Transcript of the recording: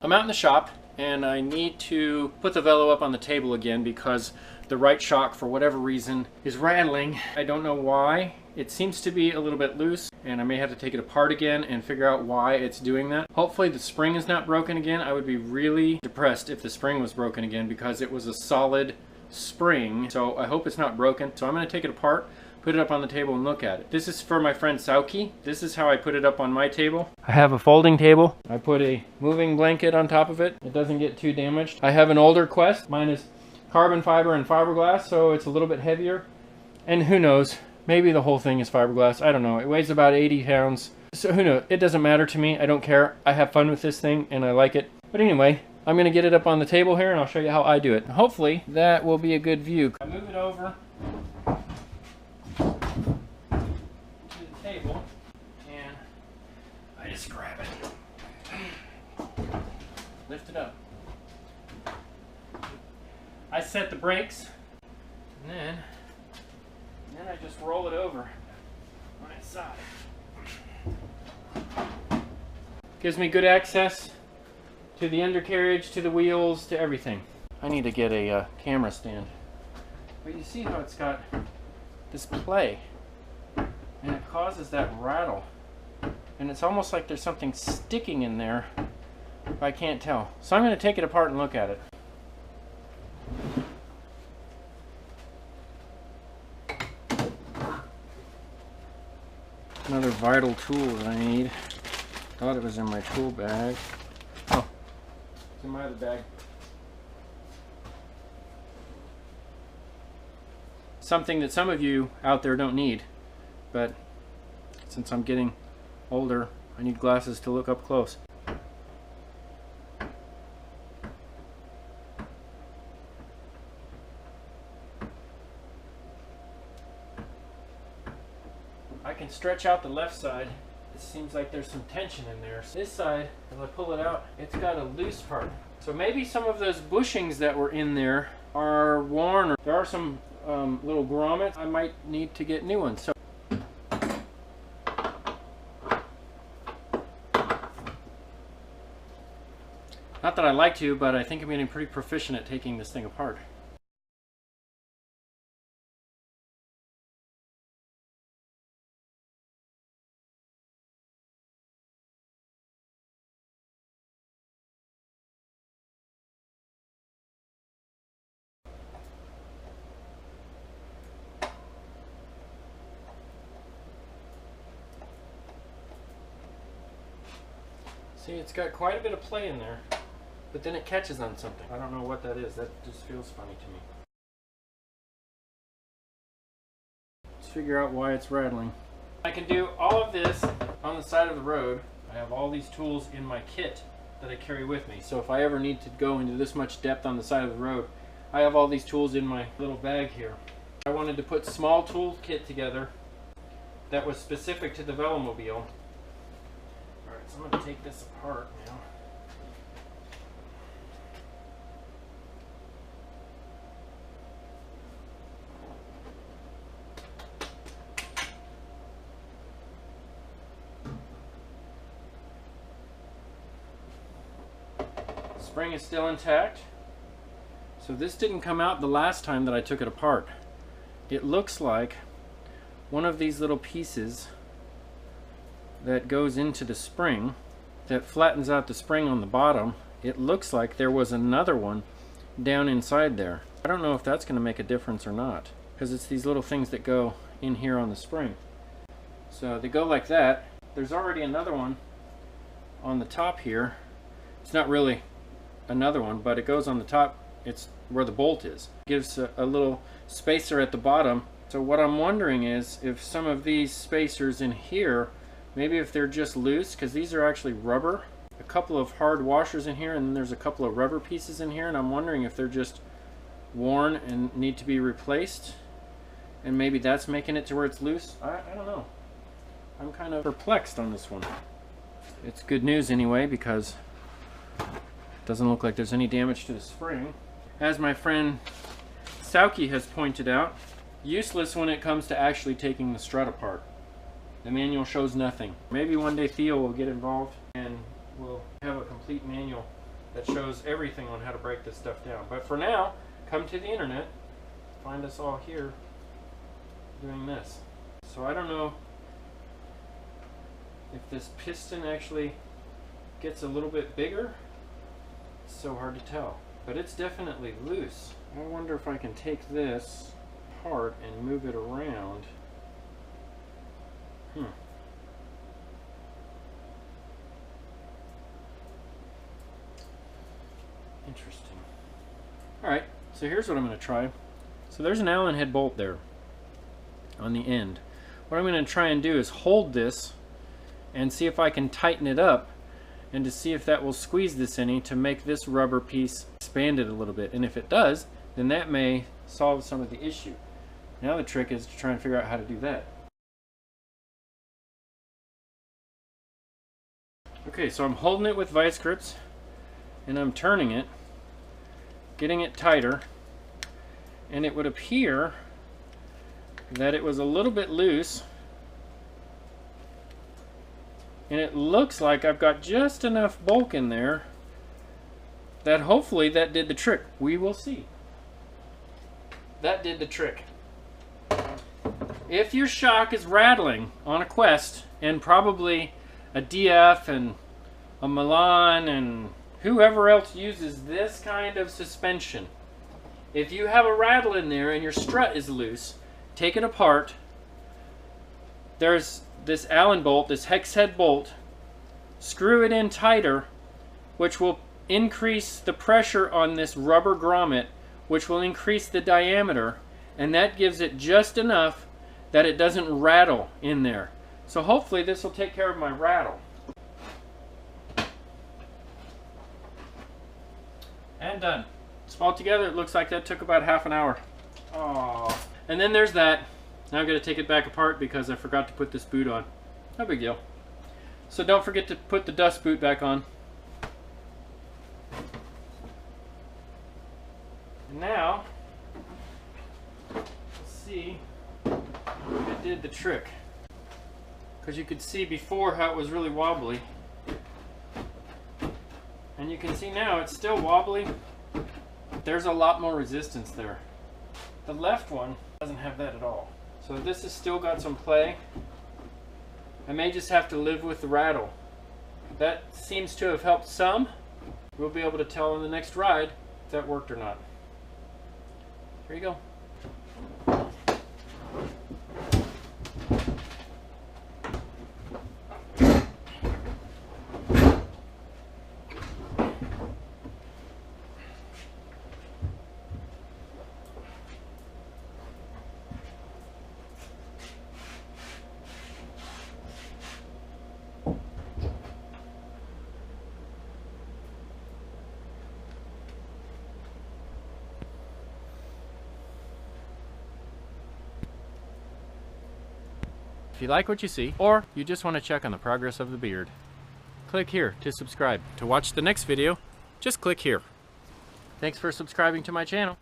I'm out in the shop and I need to put the velo up on the table again because the right shock, for whatever reason, is rattling. I don't know why. It seems to be a little bit loose and I may have to take it apart again and figure out why it's doing that. Hopefully the spring is not broken again. I would be really depressed if the spring was broken again because it was a solid spring. So I hope it's not broken. So I'm going to take it apart, put it up on the table and look at it. This is for my friend Sauki. This is how I put it up on my table. I have a folding table. I put a moving blanket on top of it. It doesn't get too damaged. I have an older Quest. Mine is carbon fiber and fiberglass, so it's a little bit heavier. And who knows, maybe the whole thing is fiberglass. I don't know. It weighs about 80 pounds. So who knows? It doesn't matter to me. I don't care. I have fun with this thing and I like it. But anyway, I'm going to get it up on the table here and I'll show you how I do it. Hopefully that will be a good view. I move it over table and I just grab it, lift it up. I set the brakes and then I just roll it over on its side. Gives me good access to the undercarriage, to the wheels, to everything. I need to get a camera stand. But you see how it's got this play. And it causes that rattle. And it's almost like there's something sticking in there. I can't tell. So I'm going to take it apart and look at it. Another vital tool that I need. Thought it was in my tool bag. Oh, it's in my other bag. Something that some of you out there don't need. But since I'm getting older, I need glasses to look up close. I can stretch out the left side. It seems like there's some tension in there. This side, as I pull it out, it's got a loose part. So maybe some of those bushings that were in there are worn, or there are some little grommets. I might need to get new ones. So not that I like to, but I think I'm getting pretty proficient at taking this thing apart. See, it's got quite a bit of play in there. But then it catches on something. I don't know what that is. That just feels funny to me. Let's figure out why it's rattling. I can do all of this on the side of the road. I have all these tools in my kit that I carry with me. So if I ever need to go into this much depth on the side of the road, I have all these tools in my little bag here. I wanted to put small tool kit together that was specific to the Velomobile. Alright, so I'm going to take this apart now. Spring is still intact. So this didn't come out the last time that I took it apart. It looks like one of these little pieces that goes into the spring that flattens out the spring on the bottom. It looks like there was another one down inside there. I don't know if that's going to make a difference or not, because it's these little things that go in here on the spring. So they go like that. There's already another one on the top here. It's not really another one, but it goes on the top. It's where the bolt is. It gives a little spacer at the bottom. So what I'm wondering is if some of these spacers in here, maybe if they're just loose, because these are actually rubber. A couple of hard washers in here, and then there's a couple of rubber pieces in here, and I'm wondering if they're just worn and need to be replaced, and maybe that's making it to where it's loose. I don't know. I'm kind of perplexed on this one. It's good news anyway, because doesn't look like there's any damage to the spring. As my friend Sauki has pointed out, useless when it comes to actually taking the strut apart. The manual shows nothing. Maybe one day Theo will get involved and we'll have a complete manual that shows everything on how to break this stuff down. But for now, come to the internet, find us all here doing this. So I don't know if this piston actually gets a little bit bigger. It's so hard to tell, but it's definitely loose. I wonder if I can take this apart and move it around. Interesting. Alright, so here's what I'm going to try. So there's an Allen head bolt there on the end. What I'm going to try and do is hold this and see if I can tighten it up, and to see if that will squeeze this any to make this rubber piece expanded a little bit. And if it does, then that may solve some of the issue. Now the trick is to try and figure out how to do that. Okay, so I'm holding it with vice grips and I'm turning it, getting it tighter, and it would appear that it was a little bit loose, and it looks like I've got just enough bulk in there that hopefully that did the trick. We will see. That did the trick. If your shock is rattling on a Quest, and probably a DF and a Milan and whoever else uses this kind of suspension, if you have a rattle in there and your strut is loose, take it apart. There's this Allen bolt, this hex head bolt. Screw it in tighter, which will increase the pressure on this rubber grommet, which will increase the diameter, and that gives it just enough that it doesn't rattle in there. So hopefully this will take care of my rattle. And done. So altogether it looks like that took about half an hour. Aww. And then there's that. Now I've got to take it back apart because I forgot to put this boot on. No big deal. So don't forget to put the dust boot back on. And now, let's see if it did the trick. Because you could see before how it was really wobbly. And you can see now it's still wobbly. There's a lot more resistance there. The left one doesn't have that at all. So this has still got some play. I may just have to live with the rattle. That seems to have helped some. We'll be able to tell in the next ride if that worked or not. Here you go. If you like what you see, or you just want to check on the progress of the beard, click here to subscribe. To watch the next video, just click here. Thanks for subscribing to my channel.